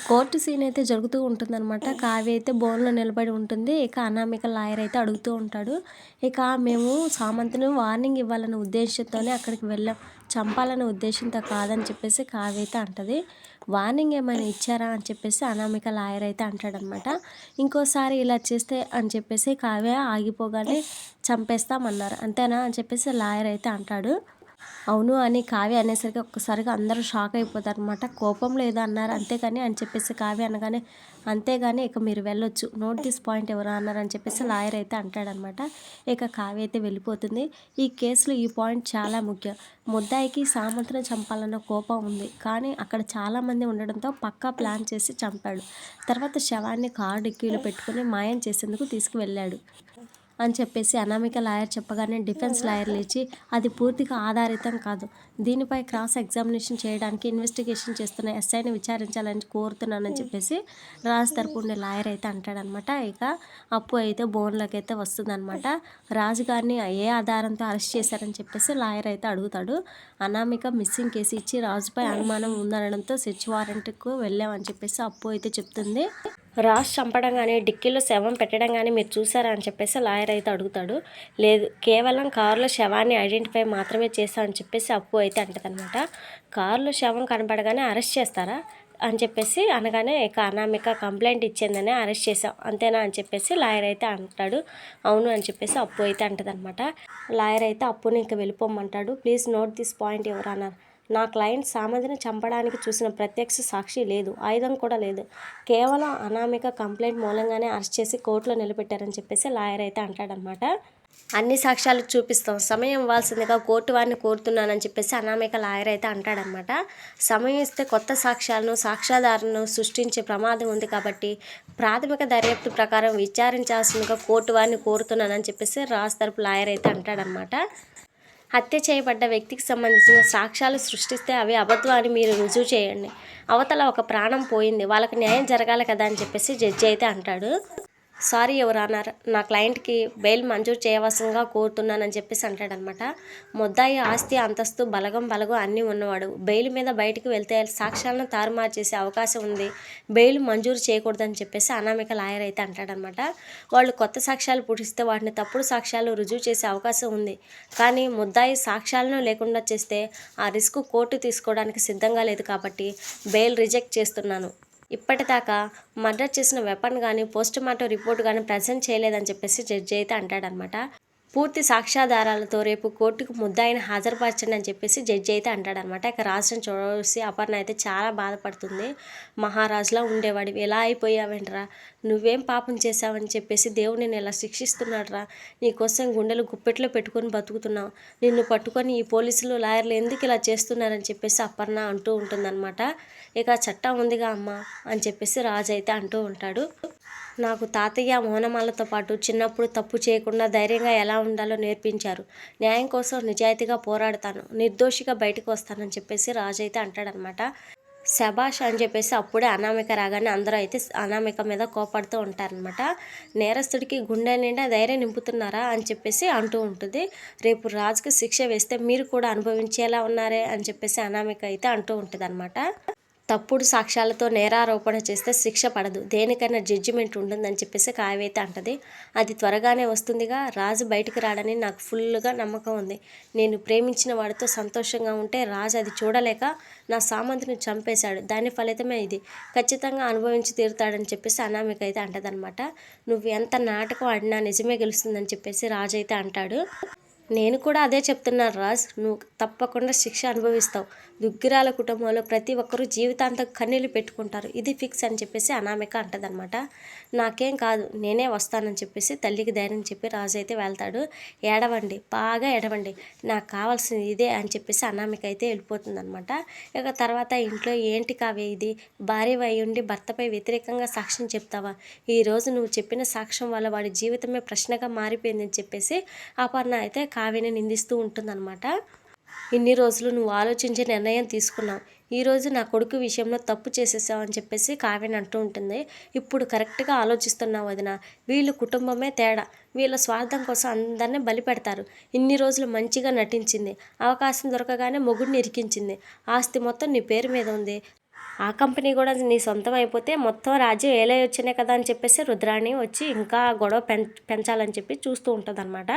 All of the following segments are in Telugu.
కోర్టు సీన్ అయితే జరుగుతూ ఉంటుందన్నమాట. కావ్య అయితే బోన్‌లో నిలబడి ఉంటుంది. ఇక అనామిక లాయర్ అయితే అడుగుతూ ఉంటాడు. ఇక మేము సామంత్‌ని వార్నింగ్ ఇవ్వాలనే ఉద్దేశ్యంతోనే అక్కడికి వెళ్ళాం. చంపాలనే ఉద్దేశ్యంతో కాదని చెప్పేసి కావ్య అయితే అంటది. వార్నింగ్ ఏమైనా ఇచ్చారా అని చెప్పేసి అనామిక లాయర్ అయితే అంటాడనమాట. ఇంకోసారి ఇలా చేస్తే అని చెప్పేసి కావ్య ఆగిపోగానే చంపేస్తామన్నారు. అంతేనా అని చెప్పేసి లాయర్ అయితే అంటాడు. అవును అని కావ్య అనేసరికి ఒక్కసారిగా అందరూ షాక్ అయిపోతారనమాట. కోపంలో ఏదో అన్నారు అంతేగాని అని చెప్పేసి కావ్య అనగానే, అంతేగాని ఇక మీరు వెళ్ళొచ్చు. నోట్ దిస్ పాయింట్ ఎవరు అన్నారని చెప్పేసి లాయర్ అయితే అంటాడనమాట. ఇక కావ్య అయితే వెళ్ళిపోతుంది. ఈ కేసులో ఈ పాయింట్ చాలా ముఖ్యం. ముద్దాయికి సామంత్ని చంపాలన్న కోపం ఉంది. కానీ అక్కడ చాలామంది ఉండడంతో పక్కా ప్లాన్ చేసి చంపాడు. తర్వాత శవాన్ని కారు డిక్కీలో పెట్టుకుని మాయం చేసేందుకు తీసుకువెళ్ళాడు అని చెప్పేసి అనామిక లాయర్ చెప్పగానే డిఫెన్స్ లాయర్ లేచి, అది పూర్తిగా ఆధారితం కాదు, దీనిపై క్రాస్ ఎగ్జామినేషన్ చేయడానికి ఇన్వెస్టిగేషన్ చేస్తున్న ఎస్ఐని విచారించాలని కోరుతున్నానని చెప్పేసి రాజు తరపు ఉండే లాయర్ అయితే అంటాడనమాట. ఇక అప్పు అయితే బోన్లోకి అయితే వస్తుందన్నమాట. రాజుగారిని ఏ ఆధారంతో అరెస్ట్ చేశారని చెప్పేసి లాయర్ అయితే అడుగుతాడు. అనామిక మిస్సింగ్ కేసు ఇచ్చి రాజుపై అనుమానం ఉందనడంతో సెర్చ్ వారెంట్కు వెళ్ళామని చెప్పేసి అప్పు అయితే చెప్తుంది. రాజ్ చంపడం కానీ డిక్కీలో శవం పెట్టడం కానీ మీరు చూసారా అని చెప్పేసి లాయర్ అయితే అడుగుతాడు. లేదు, కేవలం కారులో శవాన్ని ఐడెంటిఫై మాత్రమే చేశా అని చెప్పేసి అప్పు అయితే అంటదనమాట. కారులో శవం కనపడగానే అరెస్ట్ చేస్తారా అని చెప్పేసి అనగానే ఇక అనామిక కంప్లైంట్ ఇచ్చిందని అరెస్ట్ చేసాం అంతేనా అని చెప్పేసి లాయర్ అయితే అంటాడు. అవును అని చెప్పేసి అప్పు అయితే అంటదనమాట. లాయర్ అయితే అప్పుని ఇంక వెళ్ళిపోమంటాడు. ప్లీజ్ నోట్ దిస్ పాయింట్ ఎవరు అన్నారు. నా క్లయింట్ సామంతిని చంపడానికి చూసిన ప్రత్యక్ష సాక్షి లేదు, ఆయుధం కూడా లేదు. కేవలం అనామిక కంప్లైంట్ మూలంగానే అరెస్ట్ చేసి కోర్టులో నిలబెట్టారని చెప్పేసి లాయర్ అయితే అంటాడనమాట. అన్ని సాక్ష్యాలు చూపిస్తాం, సమయం ఇవ్వాల్సిందిగా కోర్టు వారిని కోరుతున్నానని చెప్పేసి అనామిక లాయర్ అయితే అంటాడనమాట. సమయం ఇస్తే కొత్త సాక్ష్యాలను సాక్ష్యాధారులను సృష్టించే ప్రమాదం ఉంది కాబట్టి ప్రాథమిక దర్యాప్తు ప్రకారం విచారించాల్సిందిగా కోర్టు వారిని కోరుతున్నానని చెప్పేసి రాజ్ తరపు లాయర్ అయితే అంటాడనమాట. హత్య చేయబడ్డ వ్యక్తికి సంబంధించిన సాక్ష్యాలు సృష్టిస్తే అవి అబద్ధం అని మీరు రుజువు చేయండి. అవతల ఒక ప్రాణం పోయింది, వాళ్ళకి న్యాయం జరగాలి కదా అని చెప్పేసి జడ్జి అయితే అంటాడు. సారీ ఎవరు అన్నారు, నా క్లయింట్కి బెయిల్ మంజూరు చేయవలసిందిగా కోరుతున్నానని చెప్పేసి అంటాడనమాట. ముద్దాయి ఆస్తి అంతస్తు బలగం అన్నీ ఉన్నవాడు. బెయిల్ మీద బయటికి వెళ్తే సాక్ష్యాలను తారుమారు చేసే అవకాశం ఉంది, బెయిల్ మంజూరు చేయకూడదని చెప్పేసి అనామిక లాయర్ అయితే అంటాడనమాట. వాళ్ళు కొత్త సాక్ష్యాలు పుట్టిస్తే వాటిని తప్పుడు సాక్ష్యాలు రుజువు చేసే అవకాశం ఉంది. కానీ ముద్దాయి సాక్ష్యాలను లేకుండా చేస్తే ఆ రిస్క్ కోర్టు తీసుకోవడానికి సిద్ధంగా లేదు కాబట్టి బెయిల్ రిజెక్ట్ చేస్తున్నాను. ఇప్పటిదాకా మర్డర్ చేసిన వెపన్ కానీ పోస్టుమార్టం రిపోర్ట్ కానీ ప్రజెంట్ చేయలేదని చెప్పేసి జడ్జి అయితే అంటాడనమాట. పూర్తి సాక్ష్యాధారాలతో రేపు కోర్టుకు ముద్దాయిని హాజరుపరచండి అని చెప్పేసి జడ్జి అయితే అంటాడనమాట. ఇక రాజుని చూసి అపర్ణ అయితే చాలా బాధపడుతుంది. మహారాజులా ఉండేవాడివి ఎలా అయిపోయావేంట్రా, నువ్వేం పాపం చేశావని చెప్పేసి దేవుడు నిన్ను ఎలా శిక్షిస్తున్నాడురా, నీకోసం గుండెలు గుప్పెట్లో పెట్టుకొని బతుకుతున్నావు, నిన్ను పట్టుకొని ఈ పోలీసులు లాయర్లు ఎందుకు ఇలా చేస్తున్నారని చెప్పేసి అపర్ణ అంటూ ఉంటుందన్నమాట. ఇక చట్టం ఉందిగా అమ్మ అని చెప్పేసి రాజు అయితే అంటూ ఉంటాడు. నాకు తాతయ్య మోనమాలతో పాటు చిన్నప్పుడు తప్పు చేయకుండా ధైర్యంగా ఎలా ఉండాలో నేర్పించారు. న్యాయం కోసం నిజాయితీగా పోరాడతాను, నిర్దోషిగా బయటకు వస్తానని చెప్పేసి రాజు అయితే అంటాడనమాట. శభాష్ అని చెప్పేసి అప్పుడే అనామిక రాగానే అందరూ అయితే అనామిక మీద కోపడుతూ ఉంటారనమాట. నేరస్తుడికి గుండె నిండా ధైర్యం నింపుతున్నారా అని చెప్పేసి అంటూ ఉంటుంది. రేపు రాజుకి శిక్ష వేస్తే మీరు కూడా అనుభవించేలా ఉన్నారే అని చెప్పేసి అనామిక అయితే అంటూ ఉంటుంది అనమాట. తప్పుడు సాక్ష్యాలతో నేరారోపణ చేస్తే శిక్ష పడదు, దేనికైనా జడ్జిమెంట్ ఉంటుందని చెప్పేసి కావ్య అయితే అంటది. అది త్వరగానే వస్తుందిగా, రాజు బయటికి రాడని నాకు ఫుల్గా నమ్మకం ఉంది. నేను ప్రేమించిన వాడితో సంతోషంగా ఉంటే రాజు అది చూడలేక నా సామంతిని చంపేశాడు, దాని ఫలితమే ఇది, ఖచ్చితంగా అనుభవించి తీరుతాడని చెప్పేసి అనామిక అయితే అంటదనమాట. నువ్వు ఎంత నాటకం ఆడినా నిజమే గెలుస్తుందని చెప్పేసి రాజు అయితే అంటాడు. నేను కూడా అదే చెప్తున్నాను రాజ్, నువ్వు తప్పకుండా శిక్ష అనుభవిస్తావు. దుగ్గిరాల కుటుంబంలో ప్రతి ఒక్కరూ జీవితాంతం కన్నీళ్ళు పెట్టుకుంటారు, ఇది ఫిక్స్ అని చెప్పేసి అనామిక అంటదనమాట. నాకేం కాదు, నేనే వస్తానని చెప్పేసి తల్లికి ధైర్యం చెప్పి రాజు అయితే వెళ్తాడు. ఏడవండి, బాగా ఏడవండి, నాకు కావాల్సింది ఇదే అని చెప్పేసి అనామిక అయితే వెళ్ళిపోతుందనమాట. ఇక తర్వాత ఇంట్లో ఏంటి కావ్య ఇది, భార్య అయి ఉండి భర్తపై వ్యతిరేకంగా సాక్ష్యం చెప్తావా, ఈరోజు నువ్వు చెప్పిన సాక్ష్యం వల్ల వాడి జీవితమే ప్రశ్నగా మారిపోయిందని చెప్పేసి అపర్ణ అయితే కావ్యని నిందిస్తూ ఉంటుందన్నమాట. ఇన్ని రోజులు నువ్వు ఆలోచించే నిర్ణయం తీసుకున్నావు, ఈరోజు నా కొడుకు విషయంలో తప్పు చేసేసావు అని చెప్పేసి కావ్యని అంటూ ఉంటుంది. ఇప్పుడు కరెక్ట్గా ఆలోచిస్తున్నావు వదిన, వీళ్ళు కుటుంబమే తేడా, వీళ్ళ స్వార్థం కోసం అందరినీ బలి పెడతారు. ఇన్ని రోజులు మంచిగా నటించింది, అవకాశం దొరకగానే మొగుడిని ఇరికించింది, ఆస్తి మొత్తం నీ పేరు మీద ఉంది, ఆ కంపెనీ కూడా నీ సొంతం అయిపోతే మొత్తం రాజ్యం ఏలేయొచ్చినే కదా అని చెప్పేసి రుద్రాణి వచ్చి ఇంకా గొడవ పెంచాలని చెప్పి చూస్తూ ఉంటుందన్నమాట.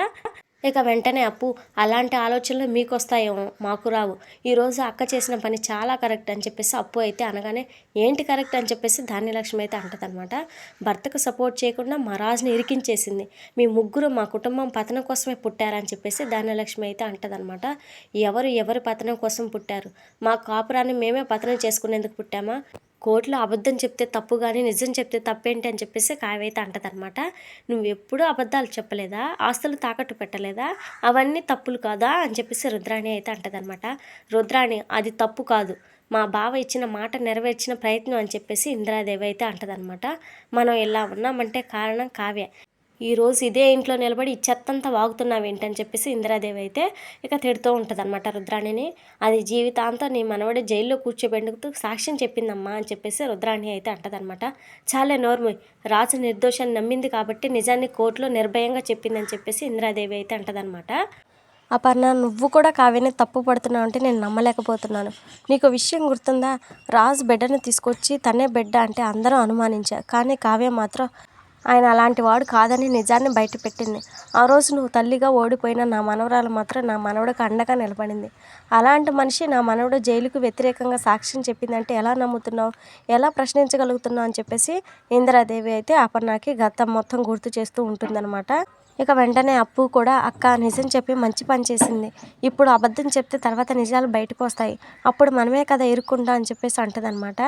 ఇక వెంటనే అప్పు అలాంటి ఆలోచనలు మీకు వస్తాయేమో, మాకు రావు. ఈరోజు అక్క చేసిన పని చాలా కరెక్ట్ అని చెప్పేసి అప్పు అయితే అనగానే, ఏంటి కరెక్ట్ అని చెప్పేసి ధాన్యలక్ష్మి అయితే అంటదనమాట. భర్తకు సపోర్ట్ చేయకుండా మా రాజుని ఇరికించేసింది. మీ ముగ్గురు మా కుటుంబం పతనం కోసమే పుట్టారని చెప్పేసి ధాన్యలక్ష్మి అయితే అంటదనమాట. ఎవరి పతనం కోసం పుట్టారు? మా కాపురాన్ని మేమే పతనం చేసుకునేందుకు పుట్టామా? కోర్టులో అబద్ధం చెప్తే తప్పు కానీ నిజం చెప్తే తప్పేంటి అని చెప్పేసి కావ్య అంటదనమాట. నువ్వు ఎప్పుడూ అబద్ధాలు చెప్పలేదా? ఆస్తులు తాకట్టు పెట్టలేదా? అవన్నీ తప్పులు కాదా అని చెప్పేసి రుద్రాణి అయితే అంటదనమాట. రుద్రాణి అది తప్పు కాదు, మా బావ ఇచ్చిన మాట నెరవేర్చిన ప్రయత్నం అని చెప్పేసి ఇందిరాదేవి అయితే అంటదనమాట. మనం ఇలా ఉన్నామంటే కారణం కావ్య. ఈరోజు ఇదే ఇంట్లో నిలబడి ఈ చెత్తంతా వాగుతున్నావేంటని చెప్పేసి ఇందిరాదేవి అయితే ఇక తిడుతూ ఉంటుంది అనమాట రుద్రాణిని. అది జీవితాంతం నీ మనవడి జైల్లో కూర్చోబెట్టుకుతూ సాక్ష్యం చెప్పిందమ్మా అని చెప్పేసి రుద్రాణి అయితే అంటదనమాట. చాలే నోర్ము, రాజు నిర్దోషాన్ని నమ్మింది కాబట్టి నిజాన్ని కోర్టులో నిర్భయంగా చెప్పిందని చెప్పేసి ఇందిరాదేవి అయితే అంటదనమాట. అపర్ణ, నువ్వు కూడా కావ్యని తప్పు పడుతున్నావు అంటే నేను నమ్మలేకపోతున్నాను. నీకు విషయం గుర్తుందా? రాజు బిడ్డను తీసుకొచ్చి తనే బిడ్డ అంటే అందరూ అనుమానించారు, కానీ కావ్య మాత్రం ఆయన అలాంటి వాడు కాదని నిజాన్ని బయటపెట్టింది. ఆ రోజు నువ్వు తల్లిగా ఓడిపోయిన నా మనవరాలు మాత్రం నా మనవడికి అండగా నిలబడింది. అలాంటి మనిషి నా మనవడు జైలుకు వ్యతిరేకంగా సాక్ష్యం చెప్పిందంటే ఎలా నమ్ముతున్నావు, ఎలా ప్రశ్నించగలుగుతున్నావు అని చెప్పేసి ఇందిరాదేవి అయితే అపర్ణకి గతం మొత్తం గుర్తు చేస్తూ ఉంటుందన్నమాట. ఇక వెంటనే అప్పు కూడా, అక్క నిజం చెప్పి మంచి పని చేసింది, ఇప్పుడు అబద్ధం చెప్తే తర్వాత నిజాలు బయటకు వస్తాయి, అప్పుడు మనమే కదా ఇరుక్కుంటా అని చెప్పేసి అంటదనమాట.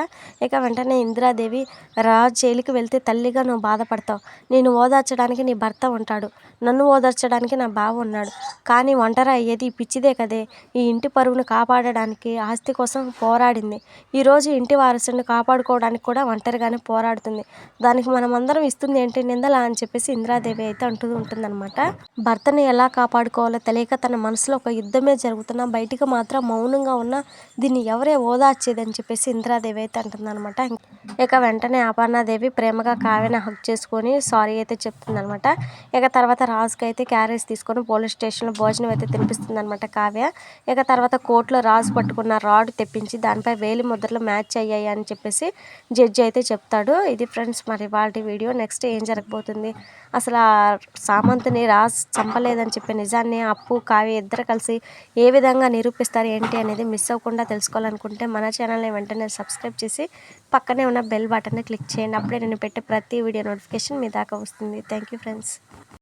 ఇక వెంటనే ఇందిరాదేవి, రాజు జైలుకి వెళ్తే తల్లిగా నువ్వు బాధపడతావు, నేను ఓదార్చడానికి నీ భర్త ఉంటాడు, నన్ను ఓదార్చడానికి నా బావ ఉన్నాడు, కానీ ఒంటరి అయ్యేది ఈ పిచ్చిదే కదే. ఈ ఇంటి పరువును కాపాడడానికి ఆస్తి కోసం పోరాడింది, ఈరోజు ఇంటి వారసుని కాపాడుకోవడానికి కూడా ఒంటరిగానే పోరాడుతుంది, దానికి మనమందరం ఇస్తుంది ఏంటి, నిందలా అని చెప్పేసి ఇందిరాదేవి అయితే అంటూ ఉంటుందన్నమాట. భర్తని ఎలా కాపాడుకోవాలో తెలియక తన మనసులో ఒక యుద్ధమే జరుగుతున్నా బయటికి మాత్రం మౌనంగా ఉన్న దీన్ని ఎవరే ఓదార్చేదని చెప్పేసి ఇందిరాదేవి అయితే అంటుందన్నమాట. ఇక వెంటనే అపర్ణాదేవి ప్రేమగా కావ్యని హక్ చేసుకొని సారీ అయితే చెప్తుందనమాట. ఇక తర్వాత రాజుకి అయితే క్యారేజ్ తీసుకొని పోలీస్ స్టేషన్లో భోజనం అయితే తినిపిస్తుందనమాట కావ్య. ఇక తర్వాత కోర్టులో రాజు పట్టుకున్న రాడ్ తెప్పించి దానిపై వేలి ముద్రలు మ్యాచ్ అయ్యాయి అని చెప్పేసి జడ్జి అయితే చెప్తాడు. ఇది ఫ్రెండ్స్ మరి వాళ్ళ వీడియో. నెక్స్ట్ ఏం జరగబోతుంది, అసలు ఆ సామంత్ని రాజు చంపలేదని చెప్పే నిజాన్ని అప్పు కావ్య ఇద్దరు కలిసి ఏ విధంగా నిరూపిస్తారు ఏంటి అనేది మిస్ అవ్వకుండా తెలుసుకోవాలనుకుంటే మన ఛానల్ని వెంటనే సబ్స్క్రైబ్ చేసి పక్కనే ఉన్న బెల్ బటన్ని క్లిక్ చేయండి. అప్పుడే నేను పెట్టే ప్రతి వీడియో నోటిఫికేషన్ మీ దాకా వస్తుంది. Thank you friends.